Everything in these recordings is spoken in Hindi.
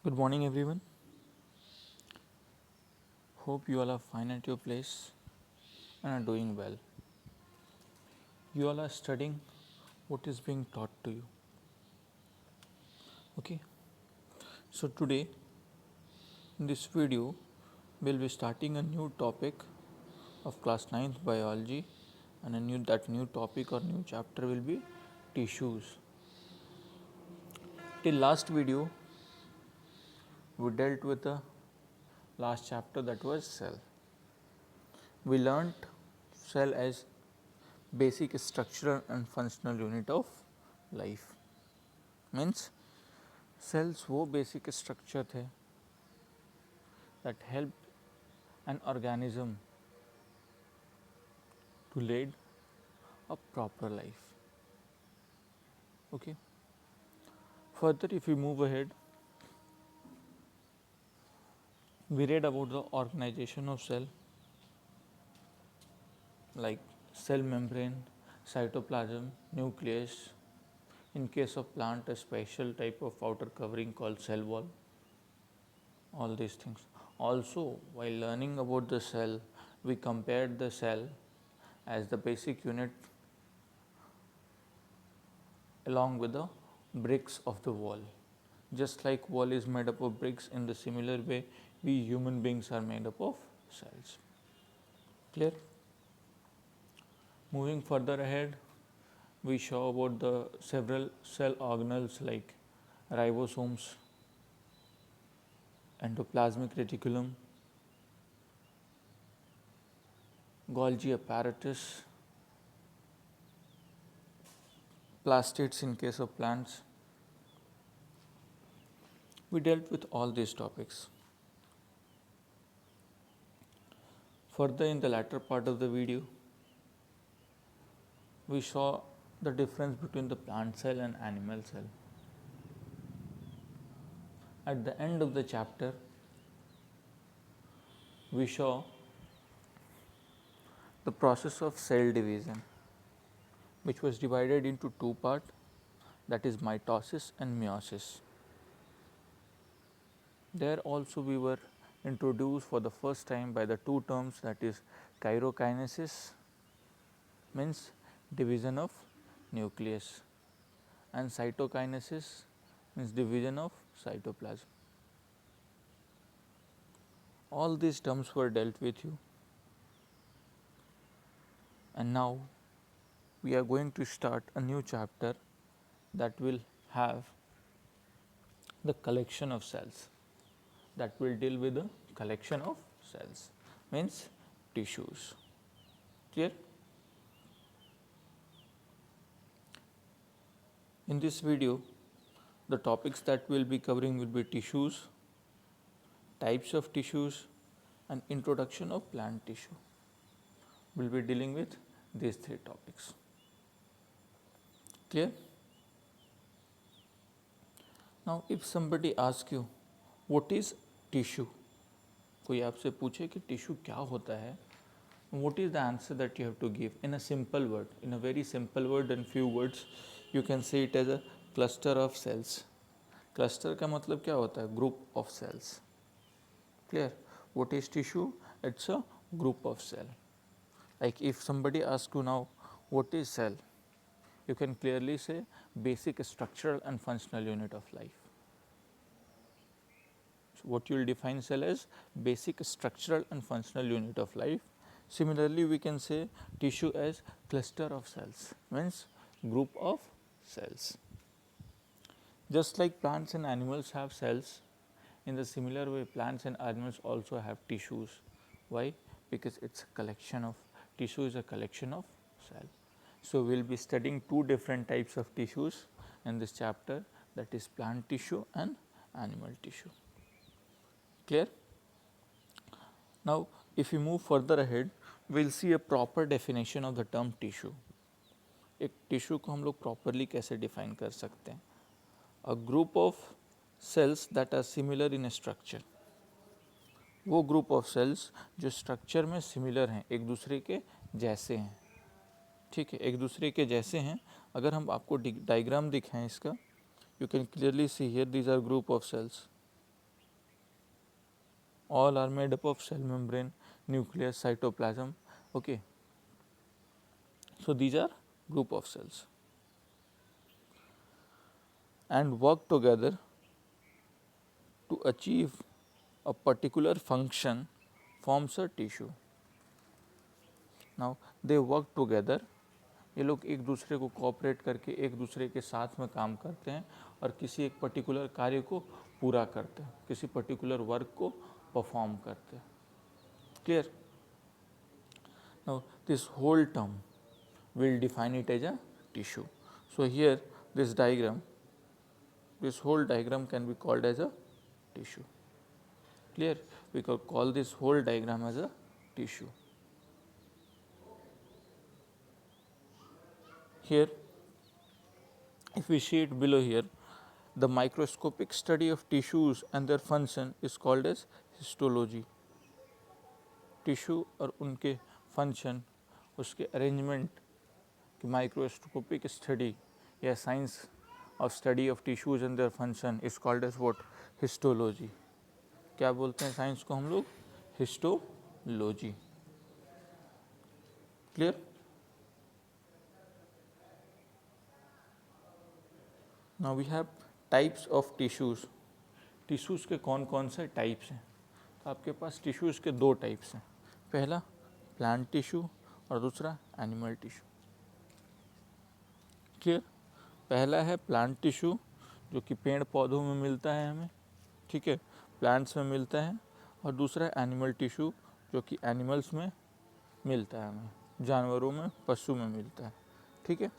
Good morning, everyone. Hope you all are fine at your place and are doing well. You all are studying what is being taught to you. Okay, so today in this video, we'll be starting a new topic of class 9th biology, and that new topic or new chapter will be tissues. Till last video, we dealt with the last chapter, that was cell. We learnt cell as basic structural and functional unit of life. Means cells वो बेसिक स्ट्रक्चर थे that helped an organism to lead a proper life. Okay. Further, if we move ahead, we read about the organization of cell, like cell membrane, cytoplasm, nucleus. In case of plant, a special type of outer covering called cell wall. All these things. Also, while learning about the cell, we compared the cell as the basic unit along with the bricks of the wall. Just like wall is made up of bricks, in the similar way, we human beings are made up of cells. Clear? Moving further ahead, we show about the several cell organelles like ribosomes, endoplasmic reticulum, Golgi apparatus, plastids in case of plants. We dealt with all these topics. Further, in the latter part of the video, we saw the difference between the plant cell and animal cell. At the end of the chapter, we saw the process of cell division, which was divided into two parts, that is mitosis and meiosis. There also we were introduced for the first time by the two terms, that is chirokinesis, means division of nucleus, and cytokinesis, means division of cytoplasm. All these terms were dealt with you, and now we are going to start a new chapter that will have the collection of cells, that will deal with the collection of cells, means tissues. Clear? In this video, the topics that we will be covering will be tissues, types of tissues, and introduction of plant tissue. We will be dealing with these three topics. Clear? Now, if somebody asks you, what is tissue? कोई आपसे पूछे कि टिश्यू क्या होता है, what is the answer that you have to give in a simple word, in a very simple word and few words, you can say it as a cluster of cells. Cluster का मतलब क्या होता है? Group of cells. Clear? What is tissue? It's a group of cell. Like if somebody asks you now, what is cell? You can clearly say basic structural and functional unit of life. So what you will define cell as basic structural and functional unit of life. Similarly, we can say tissue as cluster of cells, means group of cells. Just like plants and animals have cells, in the similar way plants and animals also have tissues. Why? Because it's a collection of, tissue is a collection of cells. So, we will be studying two different types of tissues in this chapter, that is plant tissue and animal tissue. Clear? Now, if we move further ahead, we will see a proper definition of the term tissue. एक टिश्यू को हम लोग प्रॉपरली कैसे डिफाइन कर सकते हैं? A group of cells that are similar in structure, वो ग्रुप ऑफ सेल्स जो स्ट्रक्चर में सिमिलर हैं, एक दूसरे के जैसे हैं. ठीक है, एक दूसरे के जैसे हैं. अगर हम आपको डायग्राम दिखाएं इसका, you can clearly see here these are group of cells. all are made up of cell membrane, nucleus, cytoplasm. Okay, so these are group of cells and work together to achieve a particular function forms a tissue. Now they work together, ये लोग एक दूसरे को कोऑपरेट करके एक दूसरे के साथ में काम करते हैं और किसी एक पर्टिकुलर कार्य को पूरा करते हैं, किसी पर्टिकुलर वर्क को परफॉर्म करते हैं. Clear? Now this whole term will define it as a tissue. So here this diagram, this whole diagram can be called as a tissue. Clear? We can call this whole diagram as a tissue. Here, if we see it below here, the microscopic study of tissues and their function is called as histology. Tissue और उनके फंक्शन, उसके अरेंजमेंट की माइक्रोस्कोपिक स्टडी या science of study of tissues and their function is called as what? Histology. क्या बोलते हैं साइंस को हम लोग? Histology. Clear? Now we have types of tissues. Tissues के कौन कौन से टाइप्स हैं? तो आपके पास टिश्यूज़ के दो टाइप्स हैं. पहला प्लांट टिश्यू और दूसरा एनिमल टिश्यू. क्लियर? पहला है प्लांट टिश्यू जो कि पेड़ पौधों में मिलता है हमें, ठीक है, प्लांट्स में मिलता है. और दूसरा एनिमल टिश्यू जो कि एनिमल्स में मिलता है हमें, जानवरों में, पशु में मिलता है. ठीक है.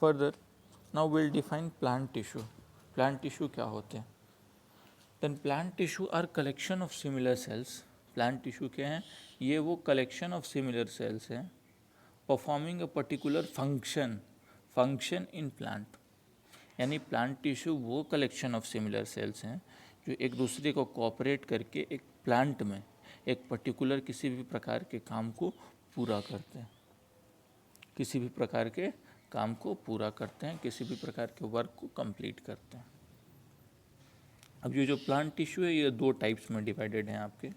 Further now will define plant tissue. Plant tissue क्या होते हैं? Then plant tissue are collection of similar cells. Plant tissue क्या है? ये वो कलेक्शन ऑफ सिमिलर सेल्स हैं performing a particular function in plant. यानी प्लांट टिश्यू वो कलेक्शन ऑफ सिमिलर सेल्स हैं जो एक दूसरे को कोऑपरेट करके एक प्लांट में एक पर्टिकुलर किसी भी प्रकार के काम को पूरा करते हैं, किसी भी प्रकार के काम को पूरा करते हैं, किसी भी प्रकार के वर्क को कंप्लीट करते हैं. अब ये जो प्लांट टिश्यू है ये दो टाइप्स में डिवाइडेड हैं आपके.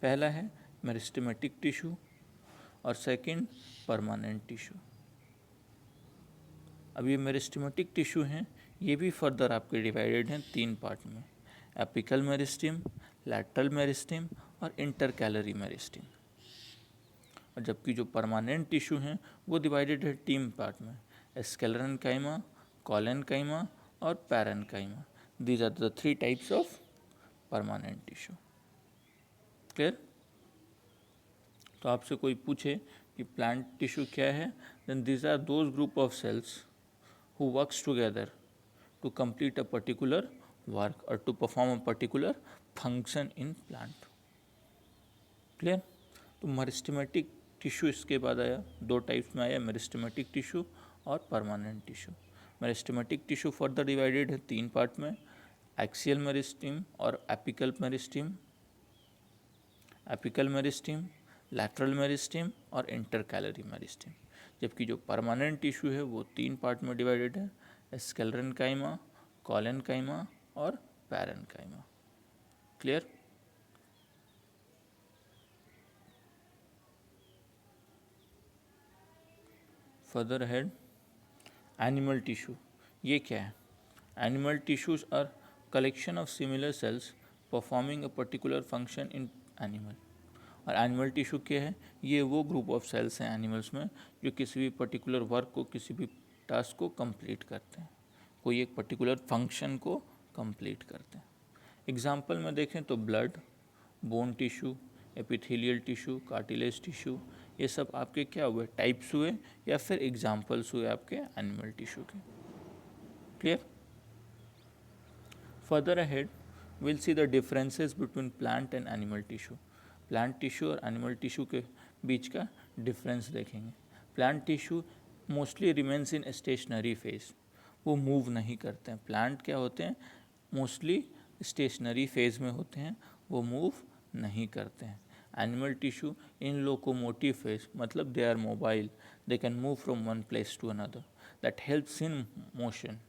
पहला है मेरिस्टेमेटिक टिश्यू और सेकंड परमानेंट टिश्यू. अब ये मेरिस्टेमेटिक टिश्यू हैं, ये भी फर्दर आपके डिवाइडेड हैं तीन पार्ट में: एपिकल मेरिस्टेम, लैटरल मेरिस्टेम और इंटरकैलरी मेरिस्टेम. और जबकि जो परमानेंट टिश्यू हैं वो डिवाइडेड है तीन पार्ट में: स्क्लेरेन्काइमा, कोलेन्काइमा और parenchyma. These are the three types of permanent tissue. Clear? तो आपसे कोई पूछे कि प्लांट टिश्यू क्या है, then these are those group of cells who works together to complete a particular work or to perform a particular function in plant. Clear? तो मेरिस्टेमेटिक टिश्यू इसके बाद आया, दो टाइप्स में आया, मेरिस्टेमेटिक टिश्यू और permanent tissue. Meristematic tissue further divided है तीन पार्ट में: एक्सियल मेरिस्टेम और एपिकल मेरिस्टेम, लैटरल मेरिस्टेम और इंटरकैलरी मेरिस्टेम. जबकि जो परमानेंट टिश्यू है वो तीन पार्ट में डिवाइडेड है: स्क्लेरेन्काइमा, कोलेन्काइमा और parenchyma. Clear? Further head animal tissue. ये क्या है? Animal tissues are collection of similar cells performing a particular function in animal. और एनिमल टिश्यू क्या है? ये वो ग्रुप ऑफ सेल्स हैं एनिमल्स में जो किसी भी पर्टिकुलर वर्क को, किसी भी टास्क को कंप्लीट करते हैं, कोई एक पर्टिकुलर फंक्शन को कंप्लीट करते हैं. एग्जाम्पल में देखें तो blood, bone tissue, epithelial tissue, cartilage tissue, ये सब आपके क्या हुए? टाइप्स हुए या फिर एग्जाम्पल्स हुए आपके एनिमल टिश्यू के. Clear? Further ahead, we'll see the differences between plant and animal tissue. Plant tissue और एनिमल टिश्यू के बीच का डिफरेंस देखेंगे. Plant tissue mostly remains in stationary phase, वो मूव नहीं करते हैं. प्लांट क्या होते हैं? मोस्टली स्टेशनरी फेज में होते हैं, वो मूव नहीं करते हैं. Animal tissue in locomotive phase, मतलब they are mobile, they can move from one place to another, that helps in motion.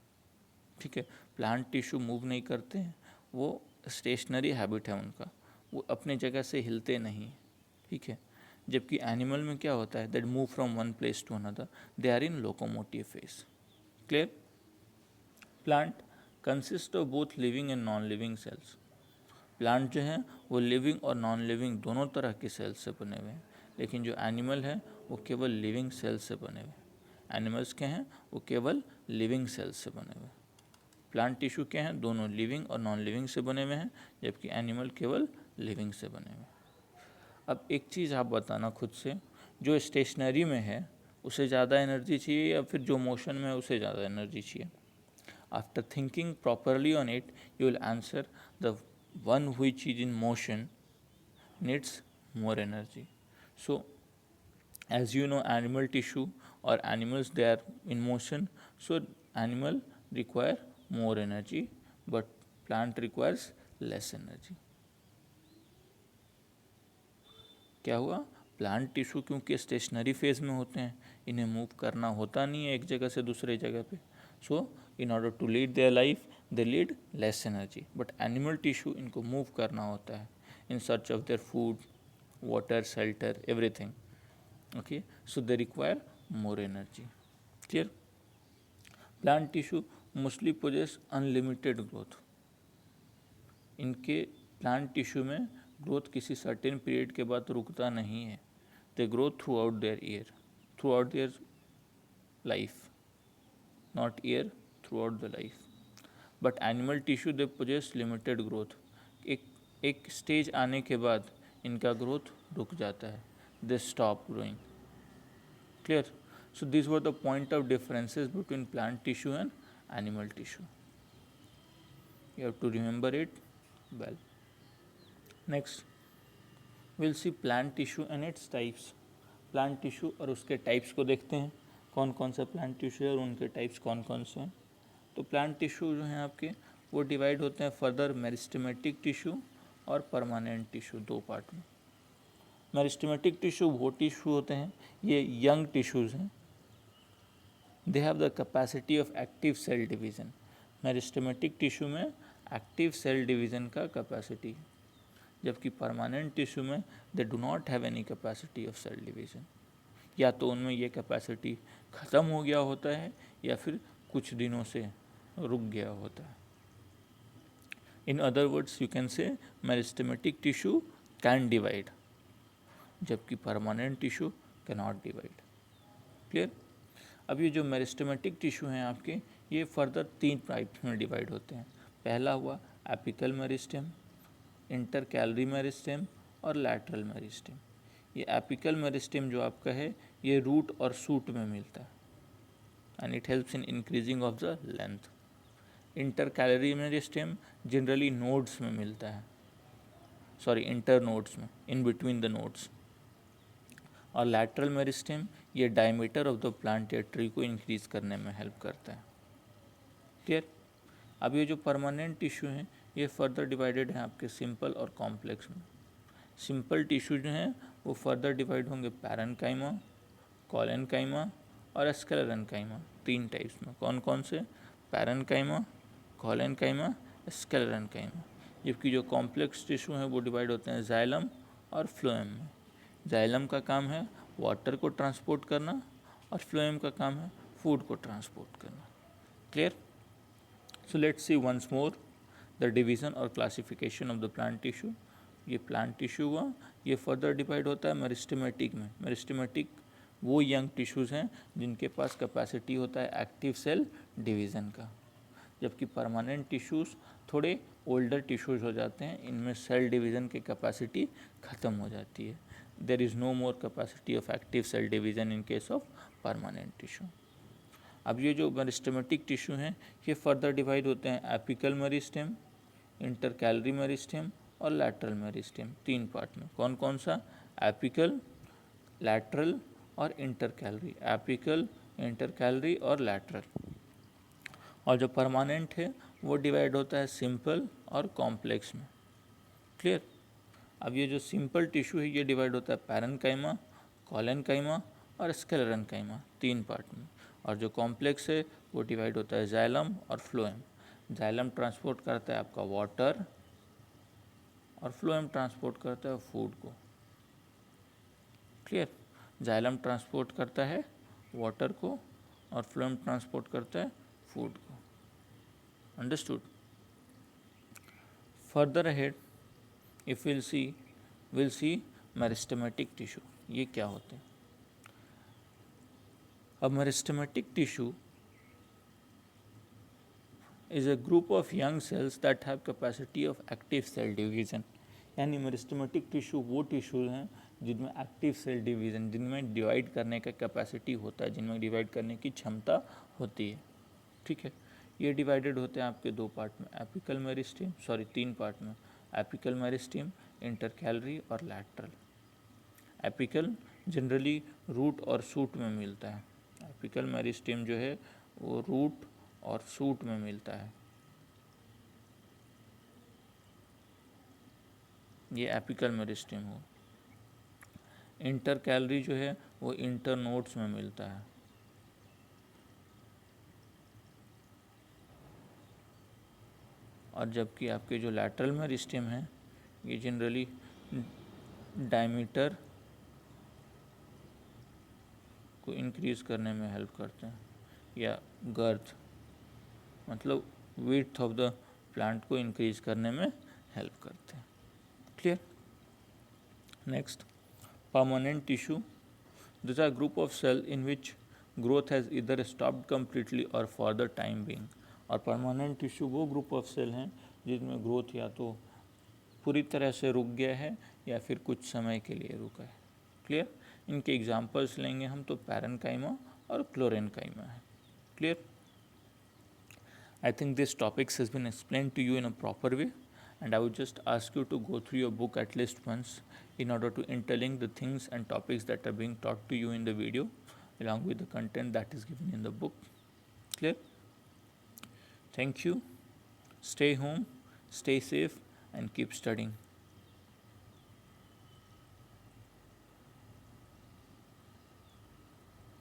ठीक है। प्लांट टिश्यू मूव नहीं करते हैं, वो स्टेशनरी हैबिट है उनका, वो अपने जगह से हिलते नहीं, ठीक है। जबकि एनिमल में क्या होता है, that move from one place to another, they are in locomotive phase. Clear. Plant consist of both living and non living cells. Plant जो हैं वो लिविंग और नॉन लिविंग दोनों तरह के सेल्स से बने हुए हैं, लेकिन जो एनिमल है वो केवल लिविंग सेल्स से बने हुए हैं। एनिमल्स के हैं वो केवल लिविंग सेल्स से बने हुए हैं। प्लांट टिश्यू के हैं दोनों लिविंग और नॉन लिविंग से बने हुए हैं, जबकि एनिमल केवल लिविंग से बने हुए हैं। अब एक चीज़ आप बताना खुद से, जो स्टेशनरी में है उसे ज़्यादा एनर्जी चाहिए या फिर जो मोशन में है उसे ज़्यादा एनर्जी चाहिए? After thinking properly on it you will answer the one which is in motion needs more energy. So as you know, animal tissue or animals, they are in motion, so animal require more energy but plant requires less energy. क्या हुआ, प्लांट टिश्यू क्योंकि स्टेशनरी फेज में होते हैं, इन्हें मूव करना होता नहीं है एक जगह से दूसरे जगह पे, so in order to lead their life they lead less energy. But animal tissue इनको मूव करना होता है in search of their food, water, shelter, everything. Okay, so they require more energy. Clear? Plant tissue mostly possess unlimited growth. इनके प्लांट टिश्यू में ग्रोथ किसी सर्टेन पीरियड के बाद रुकता नहीं है। They grow throughout their year, throughout their life, not year, throughout the life. But animal tissue they possess limited growth. एक स्टेज आने के बाद इनका ग्रोथ रुक जाता है, they stop growing. Clear? So this were the point of differences between plant tissue and animal tissue. You have to remember it well. Next will see plant tissue and its types. Plant tissue और उसके टाइप्स को देखते हैं, कौन कौन सा प्लांट टिश्यू है और उनके टाइप्स कौन कौन से हैं। तो प्लांट टिश्यू जो हैं आपके वो डिवाइड होते हैं फर्दर मेरिस्टेमेटिक टिश्यू और परमानेंट टिश्यू, दो पार्ट में। मेरिस्टेमेटिक टिश्यू वो टिश्यू होते हैं, ये यंग टिश्यूज़ हैं, they have the capacity of active cell division. Meristematic tissue में एक्टिव सेल डिवीज़न का कैपेसिटी है, जबकि परमानेंट टिश्यू में they do not have any capacity of cell division. या तो उनमें ये कैपेसिटी ख़त्म हो गया होता है या फिर कुछ दिनों से रुक गया होता है। In other words, you can say meristematic tissue can divide, जबकि permanent tissue cannot divide. Clear? अब ये जो मेरिस्टेमेटिक टिश्यू हैं आपके, ये फर्दर 3 टाइप्स में डिवाइड होते हैं। पहला हुआ एपिकल मेरिस्टेम, इंटरकैलरी मेरिस्टेम और लैटरल मेरिस्टेम। ये एपिकल मेरिस्टेम जो आपका है ये रूट और सूट में मिलता है and it helps in increasing of the length. Intercalary meristem generally nodes में मिलता है, सॉरी इंटर नोड्स में, इन बिटवीन द नोड्स। और लैटरल मेरिस्टेम ये डायमीटर ऑफ द प्लांट या ट्री को इंक्रीज करने में हेल्प करता है। क्लियर? अब ये जो परमानेंट टिश्यू हैं ये फर्दर डिवाइडेड हैं आपके सिंपल और कॉम्प्लेक्स में। सिंपल टिश्यू जो हैं वो फर्दर डिवाइड होंगे पैरेन्काइमा, कोलेनकाइमा और स्क्लेरेन्काइमा, 3 टाइप्स में। कौन कौन से? Parenchyma, collenchyma, sclerenchyma. जबकि जो कॉम्प्लेक्स टिश्यू हैं वो डिवाइड होते हैं जाइलम और फ्लोएम में। जाइलम का काम है वाटर को ट्रांसपोर्ट करना और फ्लोएम का काम है फूड को ट्रांसपोर्ट करना। Clear? So let's see once more the division और classification of the plant tissue. ये प्लांट टिश्यू हुआ, ये फर्दर डिवाइड होता है मेरिस्टेमेटिक में। मेरिस्टेमेटिक वो यंग टिश्यूज़ हैं जिनके पास कैपेसिटी होता है एक्टिव सेल डिवीज़न का, जबकि परमानेंट टिश्यूज़ थोड़े ओल्डर टिश्यूज़ हो जाते हैं, इनमें सेल डिवीज़न की कैपेसिटी ख़त्म हो जाती है। There is no more capacity of active cell division in case of permanent tissue. अब ये जो मेरिस्टेमेटिक टिश्यू हैं ये फर्दर डिवाइड होते हैं एपिकल मेरिस्टेम, इंटरकैलरी मेरिस्टेम और लैटरल मेरिस्टेम, 3 पार्ट में। कौन कौन सा? एपिकल, लैटरल और इंटरकैलरी। एपिकल, इंटरकैलरी और लैटरल। और जो परमानेंट है वो डिवाइड होता है सिंपल और कॉम्प्लेक्स में। क्लियर? अब ये जो सिंपल टिश्यू है ये डिवाइड होता है पैरेन्काइमा, कोलेनकाइमा और स्क्लेरेन्काइमा, 3 पार्ट में। और जो कॉम्प्लेक्स है वो डिवाइड होता है जाइलम और फ्लोएम। जाइलम ट्रांसपोर्ट करता है आपका वाटर और फ्लोएम ट्रांसपोर्ट करता है फूड को। क्लियर? जाइलम ट्रांसपोर्ट करता है वाटर को और फ्लोएम ट्रांसपोर्ट करता है फूड को। Understood? Further ahead if will see meristematic tissue. ये क्या होते हैं? A meristematic tissue is a group of young cells that have capacity of active cell division। यानी मेरिस्टेमेटिक टिश्यू वो टिश्यू हैं जिनमें एक्टिव सेल डिवीज़न, जिनमें डिवाइड करने का कैपेसिटी होता है, जिनमें डिवाइड करने की क्षमता होती है। ठीक है, ये डिवाइडेड होते हैं आपके दो पार्ट में, एपिकल मेरिस्टेम, सॉरी तीन पार्ट में, एपिकल मेरिस्टेम, इंटरकैलरी और लैटरल। एपिकल जनरली रूट और शूट में मिलता है। एपिकल मेरिस्टेम जो है वो रूट और शूट में मिलता है। ये एपिकल मेरिस्टेम हो। इंटरकैलरी जो है वो इंटरनोड्स में मिलता है। और जबकि आपके जो लैटरल मेरिस्टेम है ये जनरली डायमीटर को इंक्रीज करने में हेल्प करते हैं, या गर्थ मतलब विड्थ ऑफ द प्लांट को इंक्रीज करने में हेल्प करते हैं। Clear? Next, permanent tissue. This are group of cell in which growth has either stopped completely और फॉर द टाइम बीइंग। और परमानेंट टिश्यू वो ग्रुप ऑफ सेल हैं जिनमें ग्रोथ या तो पूरी तरह से रुक गया है या फिर कुछ समय के लिए रुका है। क्लियर? इनके एग्जाम्पल्स लेंगे हम तो पैरेन्काइमा और क्लोरेन्काइमा है। Clear? I think this topics has been explained to you in a proper way, and I would just ask you to go through your book at least once in order to interlink the things and topics that are being taught to you in the video along with the content that is given in the book. Clear? Thank you. Stay home, stay safe, and keep studying.